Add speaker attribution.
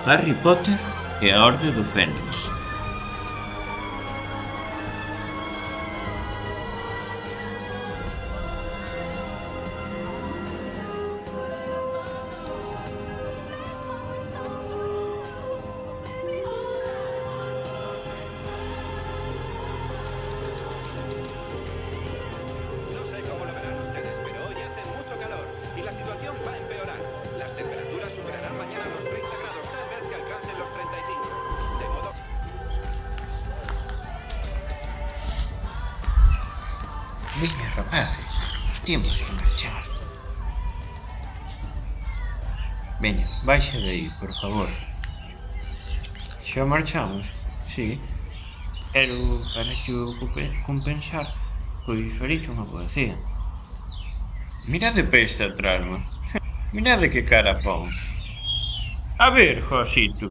Speaker 1: Harry Potter e a Orde do Fénix.
Speaker 2: No sé cómo lo verán ustedes, pero hoy hace mucho calor y la situación va a empeorar. Las temperaturas superarán mañana los 30 grados, tal vez que alcancen los 35. De modo
Speaker 1: Veña, rapaces, temos que marchar. Veña, baixa de aí, por favor. Xa marchamos, si. Pero para que o compensar, pois fariche unha poesía. Mirade pa este atrás, man. Mirade que cara pon. A ver, Josito.